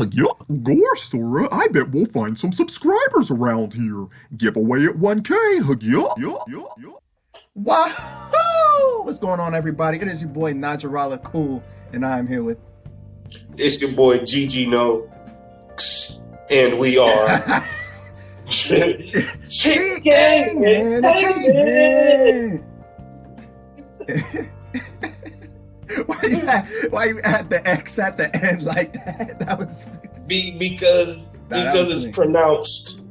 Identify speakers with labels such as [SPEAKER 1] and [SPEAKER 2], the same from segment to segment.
[SPEAKER 1] Yeah, Gore, Sora, I bet we'll find some subscribers around here. Giveaway at 1K. Yeah.
[SPEAKER 2] Wow! What's going on, everybody? It is your boy Najarala Cool, and I'm here with.
[SPEAKER 3] It's your boy Gino, and we are
[SPEAKER 2] Chick Gang Entertainment. Why you add the X at the end like that? That was
[SPEAKER 3] because it's pronounced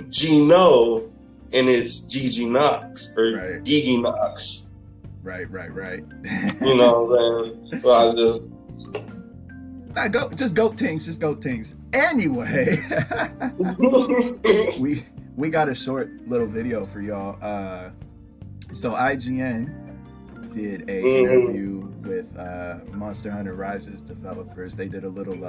[SPEAKER 3] Gino and it's Gigi Knox or Gigi Knox.
[SPEAKER 2] Right.
[SPEAKER 3] You know what I'm saying? Well,
[SPEAKER 2] just goat things. Anyway, we got a short little video for y'all. So IGN did a interview with Monster Hunter Rise's developers. They did a little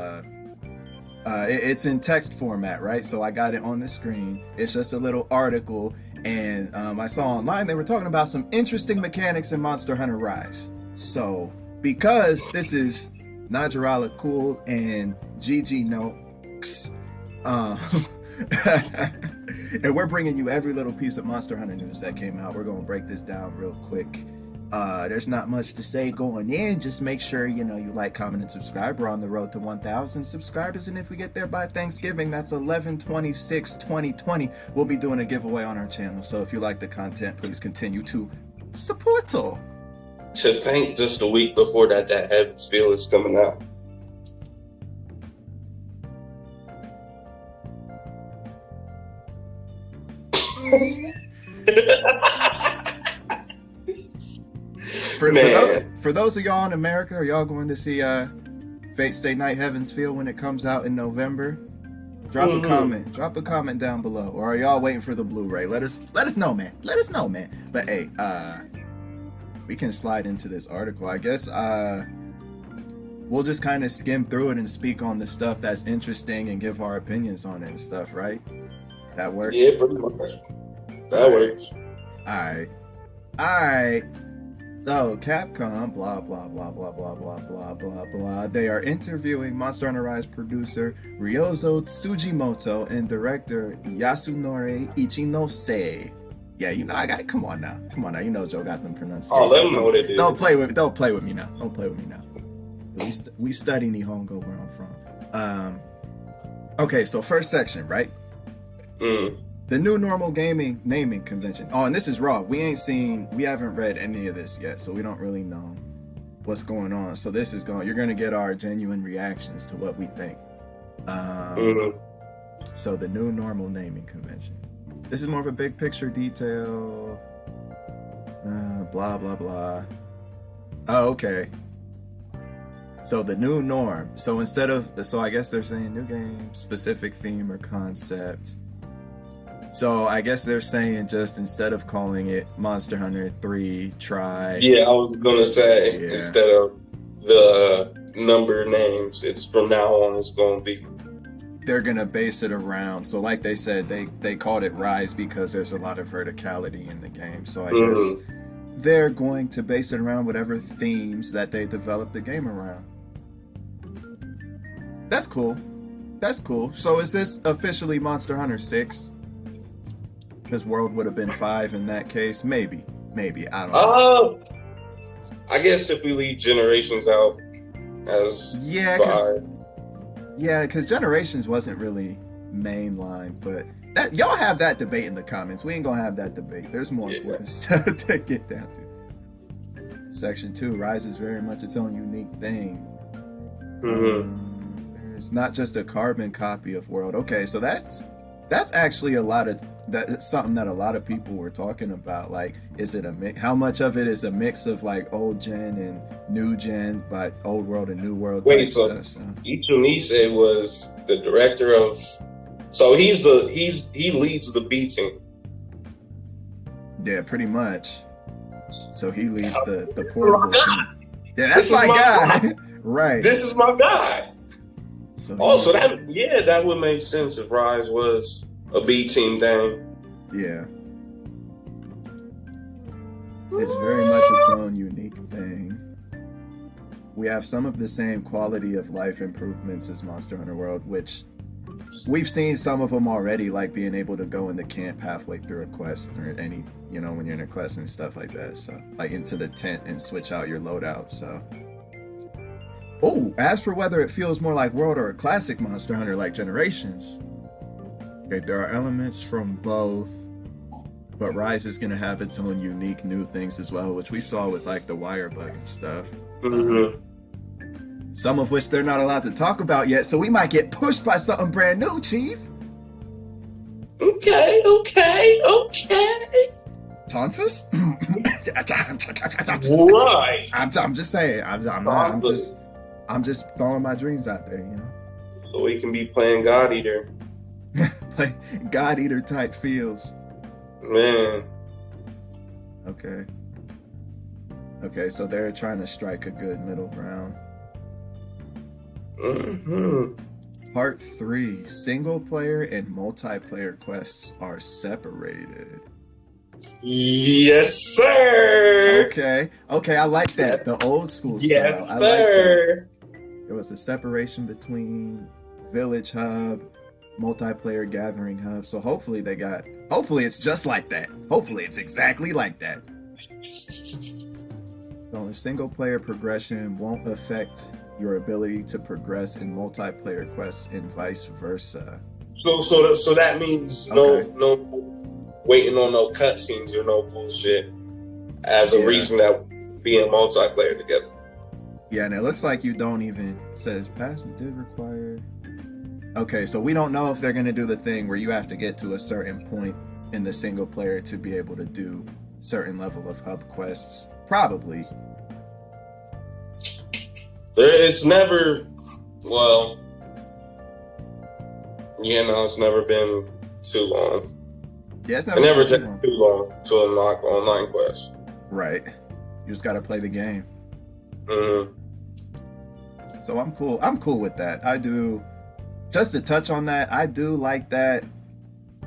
[SPEAKER 2] it's in text format, right? So I got it on the screen. It's just a little article, and I saw online they were talking about some interesting mechanics in Monster Hunter Rise. So because this is Najarala Cool and Gigi Nox, and we're bringing you every little piece of Monster Hunter news that came out. We're gonna break this down real quick. There's not much to say going in. Just make sure you like, comment, and subscribe. We're on the road to 1,000 subscribers, and if we get there by Thanksgiving, that's 11/26/2020, we'll be doing a giveaway on our channel. So if you like the content, please continue to support it.
[SPEAKER 3] To think just a week before that Heaven's Feel is coming out.
[SPEAKER 2] For those of y'all in America, are y'all going to see Fate Stay Night Heaven's Feel when it comes out in November? Drop a comment. Drop a comment down below. Or are y'all waiting for the Blu-ray? Let us know, man. But hey, we can slide into this article. I guess we'll just kind of skim through it and speak on the stuff that's interesting and give our opinions on it and stuff, right? That works?
[SPEAKER 3] Yeah, pretty much. That works.
[SPEAKER 2] Alright. So Capcom, blah blah blah blah blah blah blah blah blah. They are interviewing Monster Hunter Rise producer Ryozo Tsujimoto and director Yasunori Ichinose. Yeah, come on now. Joe got them pronunciations.
[SPEAKER 3] Oh, let them know what it is.
[SPEAKER 2] Don't play with me now. We study Nihongo where I'm from. Okay, so first section, right? The new normal gaming naming convention. Oh, and this is raw. We haven't read any of this yet, so we don't really know what's going on. So you're gonna get our genuine reactions to what we think. So the new normal naming convention. This is more of a big picture detail. Blah blah blah. Oh, okay. So the new norm. So I guess they're saying new game, specific theme or concept. So I guess they're saying just instead of calling it Monster Hunter 3, try.
[SPEAKER 3] Yeah, I was gonna say instead of the number names, it's from now on it's gonna be.
[SPEAKER 2] They're gonna base it around. So like they said, they called it Rise because there's a lot of verticality in the game. So I guess they're going to base it around whatever themes that they developed the game around. That's cool. So is this officially Monster Hunter 6? Because World would have been 5 in that case. Maybe. I don't know.
[SPEAKER 3] I guess if we leave Generations out as 5.
[SPEAKER 2] Yeah, because Generations wasn't really mainline, but y'all have that debate in the comments. We ain't gonna have that debate. There's more important stuff to get down to. Section 2, Rise is very much its own unique thing. It's not just a carbon copy of World. Okay, so that's actually that's something that a lot of people were talking about. Like, is it a mix? How much of it is a mix of like old gen and new gen, but old world and new world type stuff? So
[SPEAKER 3] Ichinose was the director of. So he leads the B team.
[SPEAKER 2] Yeah, pretty much. So he leads the portable team. Yeah, that's my guy. Right.
[SPEAKER 3] This is my guy. So that would make sense if Rise was a B team thing.
[SPEAKER 2] Yeah. It's very much its own unique thing. We have some of the same quality of life improvements as Monster Hunter World, which we've seen some of them already, like being able to go into camp halfway through a quest or any, you know, when you're in a quest and stuff like that. So, like into the tent and switch out your loadout. So, oh, as for whether it feels more like World or a classic Monster Hunter like Generations, okay, there are elements from both, but Rise is going to have its own unique new things as well, which we saw with like the Wirebug and stuff.
[SPEAKER 3] Mm-hmm.
[SPEAKER 2] Some of which they're not allowed to talk about yet, so we might get pushed by something brand new, Chief.
[SPEAKER 3] Okay.
[SPEAKER 2] Tonfus?
[SPEAKER 3] Right.
[SPEAKER 2] I'm just saying. I'm just throwing my dreams out there, you know.
[SPEAKER 3] So we can be playing God Eater.
[SPEAKER 2] Play God Eater type feels.
[SPEAKER 3] Man.
[SPEAKER 2] Okay, so they're trying to strike a good middle ground.
[SPEAKER 3] Mm-hmm.
[SPEAKER 2] Part 3, single player and multiplayer quests are separated.
[SPEAKER 3] Yes, sir.
[SPEAKER 2] Okay, I like that. The old school style.
[SPEAKER 3] Yes,
[SPEAKER 2] I like
[SPEAKER 3] sir.
[SPEAKER 2] that. There was a separation between Village Hub, multiplayer gathering hub. So hopefully it's just like that. Hopefully it's exactly like that. So the single player progression won't affect your ability to progress in multiplayer quests and vice versa.
[SPEAKER 3] So that means no waiting on no cutscenes or no bullshit as a reason that being multiplayer together.
[SPEAKER 2] Yeah, and it looks like you don't even, it says passing did require. Okay, so we don't know if they're gonna do the thing where you have to get to a certain point in the single player to be able to do certain level of hub quests. Probably.
[SPEAKER 3] It's never, well, it's never been too long.
[SPEAKER 2] Yeah, it's
[SPEAKER 3] never takes too long to unlock online quests.
[SPEAKER 2] Right. You just gotta play the game.
[SPEAKER 3] Mm-hmm.
[SPEAKER 2] So I'm cool with that. I do. Just to touch on that, I do like that.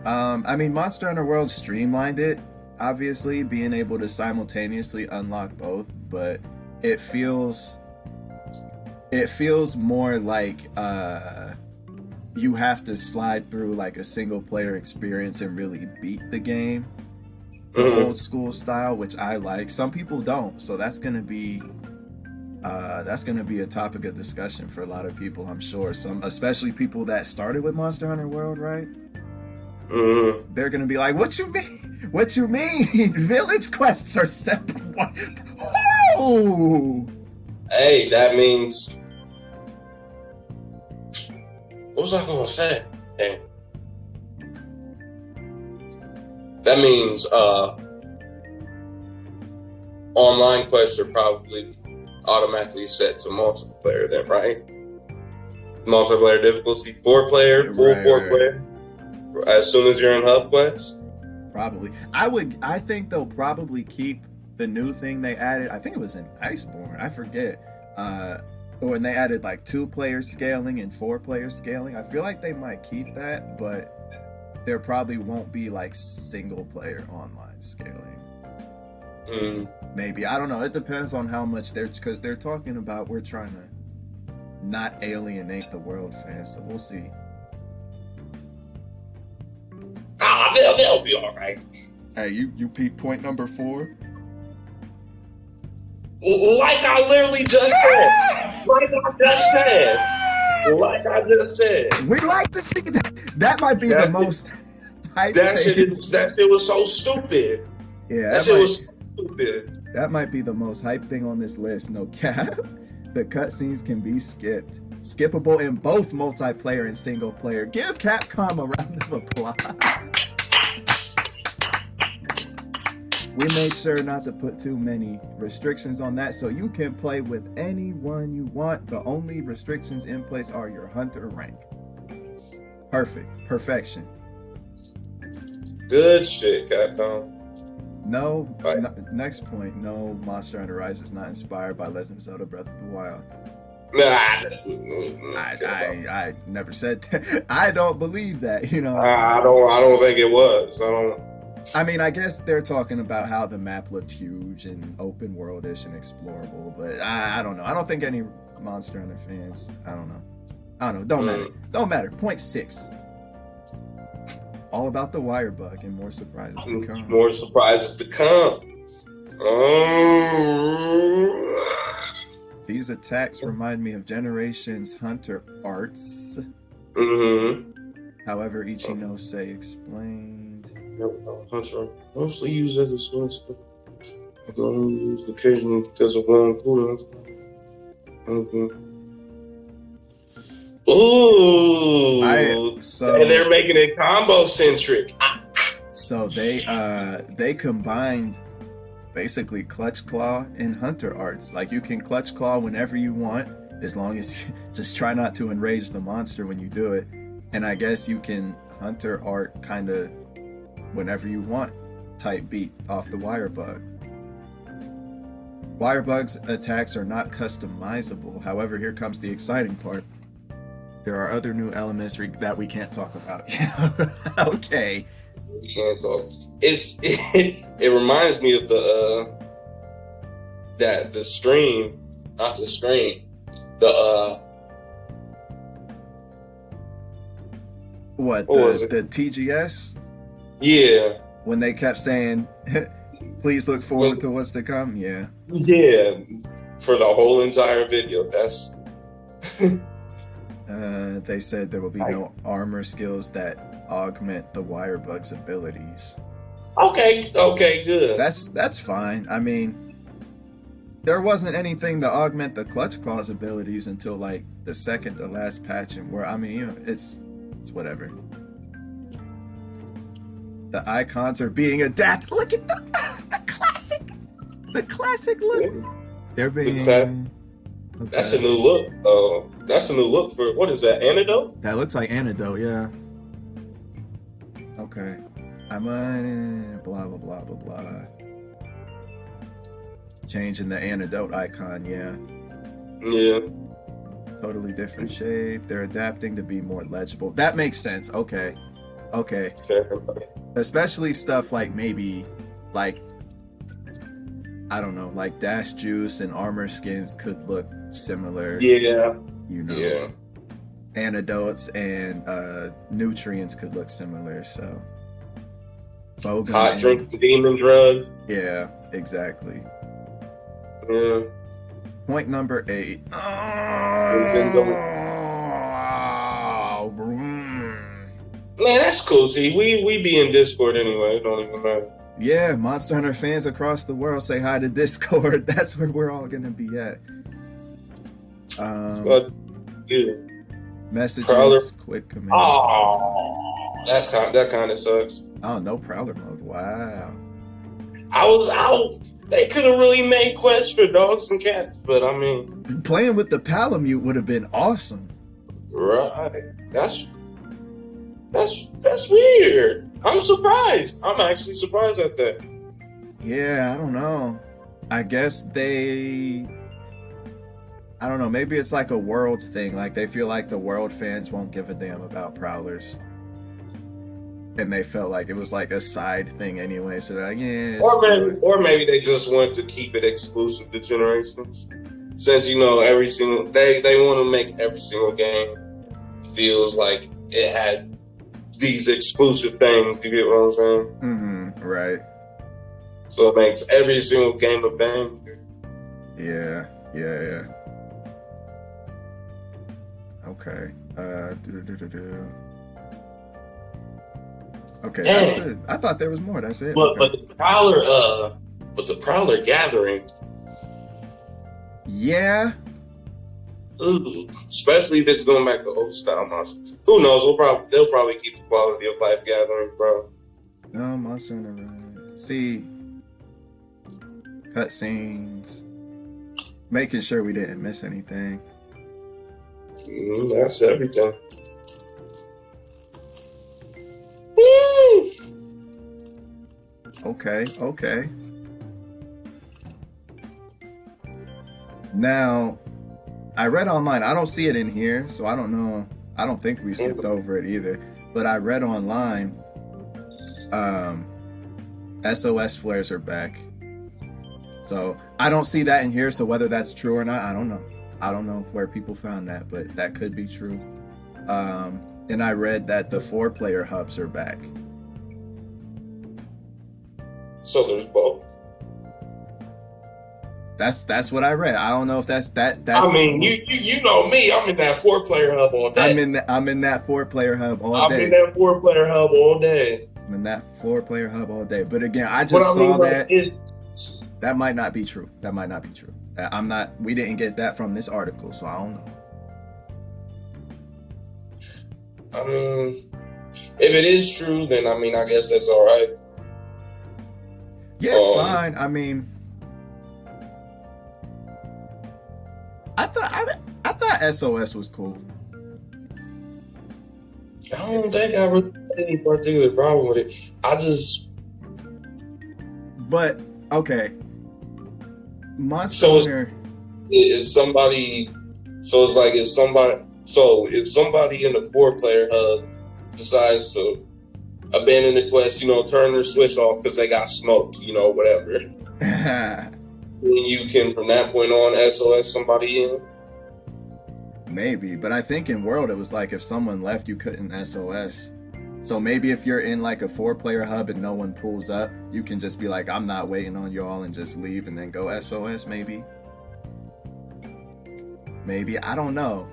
[SPEAKER 2] I mean, Monster Hunter World streamlined it, obviously, being able to simultaneously unlock both, but it feels more like you have to slide through like a single player experience and really beat the game, the old school style, which I like. Some people don't, so that's gonna be a topic of discussion for a lot of people, I'm sure. Some, especially people that started with Monster Hunter World, right?
[SPEAKER 3] Mm-hmm.
[SPEAKER 2] They're gonna be like, "What you mean? What you mean? Village quests are separate." Oh!
[SPEAKER 3] Hey, that means. What was I gonna say? Dang. That means online quests are probably automatically set to multiplayer then, right? Multiplayer difficulty, 4-player, full 4-player. As soon as you're in hub quest?
[SPEAKER 2] Probably. I think they'll probably keep the new thing they added. I think it was in Iceborne. I forget. When they added like 2-player scaling and 4-player scaling. I feel like they might keep that, but there probably won't be like single player online scaling. Maybe. I don't know. It depends on how much because they're talking about we're trying to not alienate the world fans, so we'll see.
[SPEAKER 3] They'll be all right.
[SPEAKER 2] Hey, you peep point number 4?
[SPEAKER 3] Like I literally just said. Like I just said.
[SPEAKER 2] We like to see that. That might be the most hype
[SPEAKER 3] that
[SPEAKER 2] thing.
[SPEAKER 3] That shit was so stupid.
[SPEAKER 2] Yeah,
[SPEAKER 3] that shit was stupid.
[SPEAKER 2] That might be the most hype thing on this list, no cap. The cutscenes can be skipped. Skippable in both multiplayer and single player. Give Capcom a round of applause. We made sure not to put too many restrictions on that, so you can play with anyone you want. The only restrictions in place are your hunter rank. Perfect. Perfection.
[SPEAKER 3] Good shit, Capcom.
[SPEAKER 2] No,
[SPEAKER 3] right.
[SPEAKER 2] Next point, no, Monster Hunter Rise is not inspired by Legend of Zelda Breath of the Wild. I never said that. I don't believe that, you know.
[SPEAKER 3] I don't think it was.
[SPEAKER 2] I mean, I guess they're talking about how the map looked huge and open worldish and explorable, but I don't know. I don't think any Monster Hunter fans. I don't know. Don't matter. Don't matter. Point 6. All about the Wirebug and more surprises to come.
[SPEAKER 3] More surprises to come.
[SPEAKER 2] These attacks remind me of Generations Hunter arts. However, Ichinose explained.
[SPEAKER 3] Hunter mostly used as a source. Used occasionally because of long cooldowns. Ooh, and they're making it combo centric.
[SPEAKER 2] So they combined basically Clutch Claw and Hunter arts. Like you can Clutch Claw whenever you want, as long as you just try not to enrage the monster when you do it. And I guess you can Hunter art kind of whenever you want type beat off the Wirebug. Wirebug's attacks are not customizable. However, here comes the exciting part. There are other new elements that we can't talk about. Okay.
[SPEAKER 3] We can't talk. It reminds me of the stream, not the stream.
[SPEAKER 2] The TGS?
[SPEAKER 3] Yeah.
[SPEAKER 2] When they kept saying, please look forward to what's to come. Yeah.
[SPEAKER 3] Yeah. For the whole entire video. That's
[SPEAKER 2] they said there will be no armor skills that augment the Wirebug's abilities.
[SPEAKER 3] Okay, good.
[SPEAKER 2] That's fine. I mean, there wasn't anything to augment the Clutch Claw's abilities until like the second to last patch, and where I mean, you know, it's whatever. The icons are being adapted. Look at the classic look. They're being. Okay.
[SPEAKER 3] That's a new look. That's a new look for what is that? Antidote?
[SPEAKER 2] That looks like Antidote, yeah. Okay. I'm blah blah blah blah blah. Changing the Antidote icon, yeah.
[SPEAKER 3] Yeah.
[SPEAKER 2] Totally different shape. They're adapting to be more legible. That makes sense. Okay. Especially stuff like maybe like I don't know, like Dash Juice and armor skins could look similar.
[SPEAKER 3] Yeah.
[SPEAKER 2] You know.
[SPEAKER 3] Yeah.
[SPEAKER 2] Antidotes and nutrients could look similar, so Bogan
[SPEAKER 3] hot drink demon drug.
[SPEAKER 2] Yeah, exactly.
[SPEAKER 3] Yeah.
[SPEAKER 2] Point number 8.
[SPEAKER 3] Man, that's cool, T. We be in Discord anyway. It don't even matter.
[SPEAKER 2] Yeah, Monster Hunter fans across the world say hi to Discord. That's where we're all gonna be at.
[SPEAKER 3] But yeah.
[SPEAKER 2] Messages,
[SPEAKER 3] Prowler.
[SPEAKER 2] quick command.
[SPEAKER 3] Oh, that kind of sucks.
[SPEAKER 2] Oh, no Prowler mode. Wow.
[SPEAKER 3] I was out. They could have really made quests for dogs and cats, but I mean,
[SPEAKER 2] playing with the Palamute would have been awesome.
[SPEAKER 3] Right. That's weird. I'm surprised. I'm actually surprised at that.
[SPEAKER 2] Yeah, I don't know. I guess I don't know, maybe it's like a world thing. Like they feel like the world fans won't give a damn about Prowlers. And they felt like it was like a side thing anyway. So they're like, yeah.
[SPEAKER 3] Or maybe they just want to keep it exclusive to Generations. Since, you know, they want to make every single game feels like it had these exclusive things. You get what I'm saying?
[SPEAKER 2] Mm-hmm. Right.
[SPEAKER 3] So it makes every single game a banger.
[SPEAKER 2] Yeah. Okay. Okay, that's it. I thought there was more. That's it.
[SPEAKER 3] But the Prowler Gathering.
[SPEAKER 2] Yeah.
[SPEAKER 3] Ooh, especially if it's going back to old style monsters. Who knows? They'll probably keep the quality of life gathering, bro.
[SPEAKER 2] No, Monster Hunter Rise. See, cutscenes, making sure we didn't miss anything.
[SPEAKER 3] That's everything. Woo!
[SPEAKER 2] Okay. Now, I read online. I don't see it in here, so I don't know. I don't think we skipped over it either. But I read online SOS flares are back. So I don't see that in here. So whether that's true or not, I don't know. I don't know where people found that, but that could be true. And I read that the 4-player hubs are back.
[SPEAKER 3] So there's both.
[SPEAKER 2] That's what I read. I don't know if that's.
[SPEAKER 3] I mean, you know me. I'm in that 4-player hub all day.
[SPEAKER 2] I'm in that 4-player hub all day.
[SPEAKER 3] I'm in that 4-player hub all day.
[SPEAKER 2] I'm in that 4-player hub all day. But again, I just saw that. That might not be true. That might not be true. I'm not. We didn't get that from this article, so I don't know.
[SPEAKER 3] I mean, if it is true, then I mean, I guess that's all right.
[SPEAKER 2] Yeah, it's fine. I mean, I thought SOS was cool.
[SPEAKER 3] I don't think I really had any particular problem with it.
[SPEAKER 2] But okay, Monster
[SPEAKER 3] So
[SPEAKER 2] Hunter.
[SPEAKER 3] if somebody in the 4-player hub decides to abandon the quest, turn their switch off because they got smoked, whatever. Then you can, from that point on, SOS somebody in.
[SPEAKER 2] Maybe, but I think in World it was like if someone left, you couldn't SOS. So maybe if you're in like a 4-player hub and no one pulls up, you can just be like, I'm not waiting on y'all, and just leave and then go SOS. Maybe. I don't know.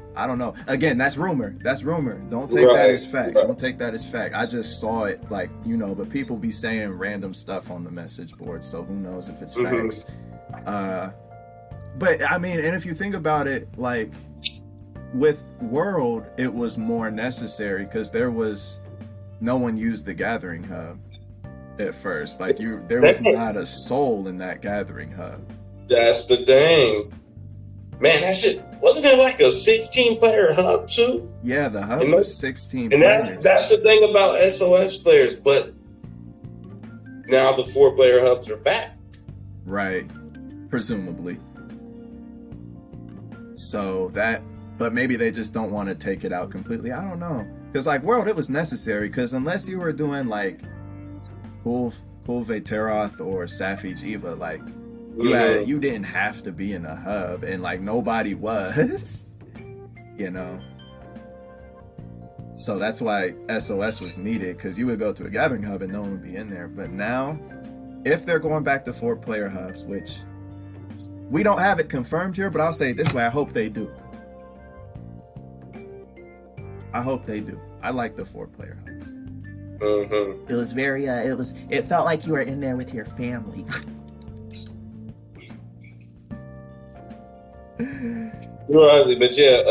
[SPEAKER 2] Again, that's rumor. Don't take that as fact. Don't take that as fact. I just saw it, like, but people be saying random stuff on the message board, so who knows if it's facts. But I mean, and if you think about it, like with World, it was more necessary because no one used the Gathering Hub at first. Like there was not a soul in that Gathering Hub.
[SPEAKER 3] That's the thing. Man, that shit, wasn't there like a 16-player hub too?
[SPEAKER 2] Yeah, the hub was 16
[SPEAKER 3] and
[SPEAKER 2] players.
[SPEAKER 3] That's the thing about SOS players, but now the 4-player hubs are back.
[SPEAKER 2] Right, presumably. So but maybe they just don't want to take it out completely. I don't know. Because like World, it was necessary, because unless you were doing like Kulve-Teroth or Safi Jiva, like you didn't have to be in a hub, and like nobody was, So that's why SOS was needed, because you would go to a Gathering Hub and no one would be in there. But now, if they're going back to 4-player hubs, which we don't have it confirmed here, but I'll say it this way, I hope they do. I hope they do. I like the 4-player hubs.
[SPEAKER 3] Mm-hmm.
[SPEAKER 4] It was very, it felt like you were in there with your family.
[SPEAKER 3] But yeah,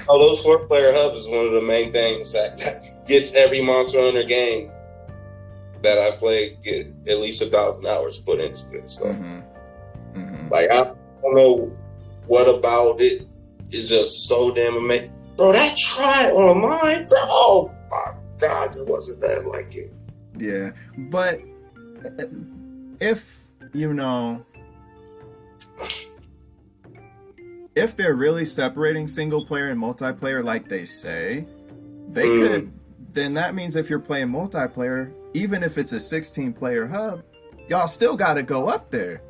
[SPEAKER 3] those 4-player hubs is one of the main things that gets every Monster Hunter game that I played get at least 1,000 hours put into it. So, like, I don't know what about it is just so damn amazing. Bro, that try on mine, bro. Oh my God, it wasn't that like it.
[SPEAKER 2] Yeah, but if if they're really separating single player and multiplayer like they say, they could, then that means if you're playing multiplayer, even if it's a 16-player hub, y'all still got to go up there.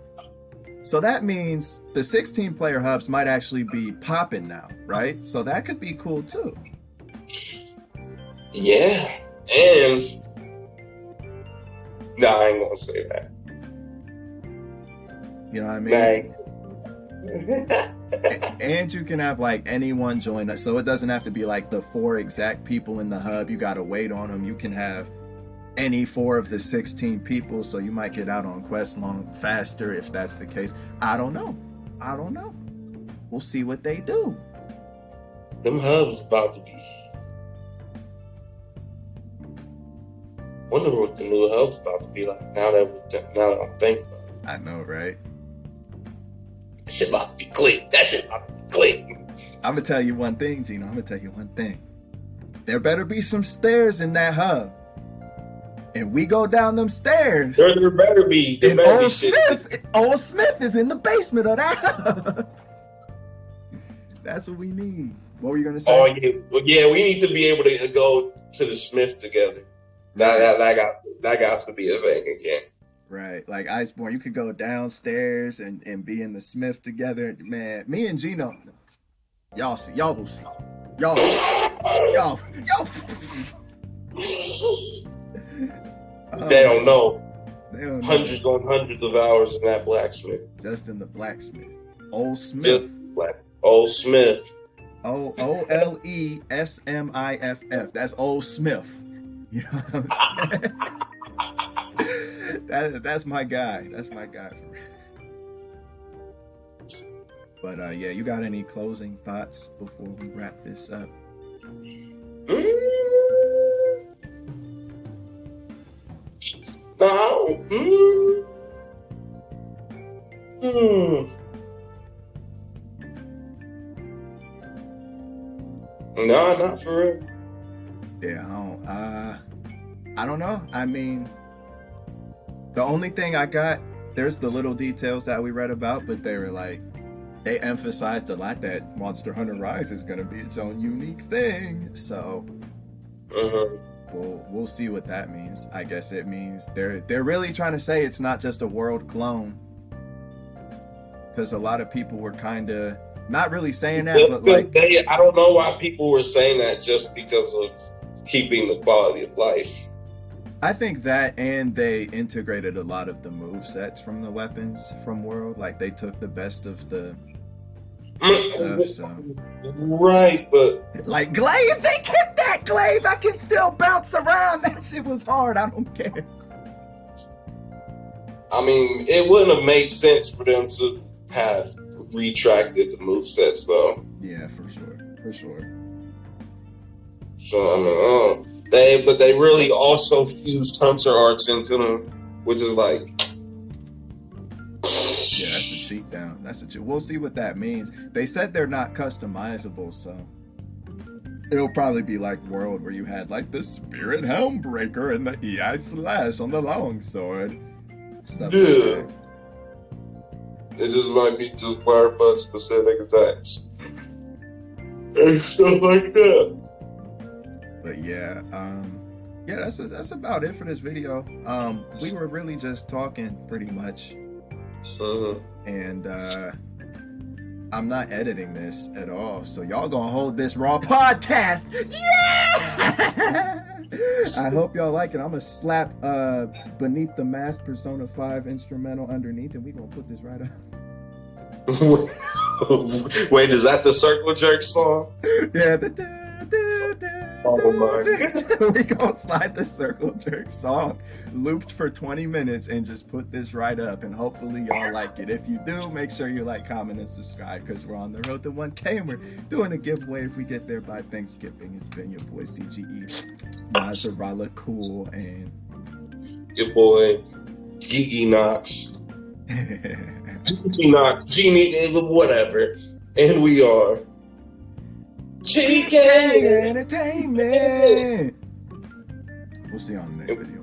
[SPEAKER 2] So that means the 16-player hubs might actually be popping now, right? So that could be cool too.
[SPEAKER 3] Yeah, and I ain't gonna say that.
[SPEAKER 2] You know what I mean? And you can have like anyone join us, so it doesn't have to be like the 4 exact people in the hub. You gotta wait on them. You can have any 4 of the 16 people, so you might get out on quest faster if that's the case. I don't know. We'll see what they do.
[SPEAKER 3] Them hubs about to be. Wonder what the new hub's about to be like now that I'm thinking about it.
[SPEAKER 2] I know, right?
[SPEAKER 3] That shit about to be click.
[SPEAKER 2] I'm gonna tell you one thing, Gino. There better be some stairs in that hub. And we go down them stairs.
[SPEAKER 3] There better be.
[SPEAKER 2] And Old Smith is in the basement of that hub. That's what we need. What were you gonna say?
[SPEAKER 3] Oh yeah, we need to be able to go to the Smith together. That got to be a thing again.
[SPEAKER 2] Right, like Iceborne, you could go downstairs and be in the Smith together. Man, me and Gino, y'all will see. Y'all.
[SPEAKER 3] They don't know.
[SPEAKER 2] They don't know.
[SPEAKER 3] Hundreds on hundreds of hours in that blacksmith.
[SPEAKER 2] Just in the blacksmith. Old Smith.
[SPEAKER 3] Just Old Smith.
[SPEAKER 2] OLESMIFF. That's Old Smith. You know what I'm saying? That's my guy. That's my guy for real. But yeah, you got any closing thoughts before we wrap this up?
[SPEAKER 3] No, not for real.
[SPEAKER 2] Yeah, I don't know. I mean, the only thing I got, there's the little details that we read about, but they were like, they emphasized a lot that Monster Hunter Rise is going to be its own unique thing. So we'll see what that means. I guess it means they're really trying to say it's not just a world clone, because a lot of people were kind of not really saying that, but like
[SPEAKER 3] I don't know why people were saying that just because of keeping the quality of life.
[SPEAKER 2] I think that, and they integrated a lot of the move sets from the weapons from World. Like they took the best of the stuff. So
[SPEAKER 3] right, but
[SPEAKER 2] like Glaive, they kept that Glaive. I can still bounce around. That shit was hard. I don't care.
[SPEAKER 3] I mean, it wouldn't have made sense for them to have retracted the move sets, though.
[SPEAKER 2] Yeah, for sure.
[SPEAKER 3] So I mean, they really also fused Hunter arcs into them, which is like,
[SPEAKER 2] yeah, that's a cheat down. We'll see what that means. They said they're not customizable, so it'll probably be like World, where you had like the Spirit Helmbreaker and the EI Slash on the longsword. Stuff like that.
[SPEAKER 3] It just might be just Wirebug specific attacks and stuff like that.
[SPEAKER 2] But yeah, that's about it for this video. We were really just talking pretty much, and I'm not editing this at all, so y'all gonna hold this raw podcast. Yeah! I hope y'all like it. I'm gonna slap Beneath the Mask Persona 5 instrumental underneath, and we gonna put this right up.
[SPEAKER 3] Wait, is that the Circle Jerk song?
[SPEAKER 2] Yeah.
[SPEAKER 3] Oh my God.
[SPEAKER 2] We gonna slide the Circle Jerk song looped for 20 minutes and just put this right up, and hopefully y'all like it. If you do, make sure you like, comment, and subscribe, because we're on the road to 1K and we're doing a giveaway if we get there by Thanksgiving. It's been your boy CGE, Majarala Cool, and
[SPEAKER 3] your boy Gigi Knox. Gigi Knox, Genie, whatever. And we are GK
[SPEAKER 2] Entertainment. We'll see you on the next video.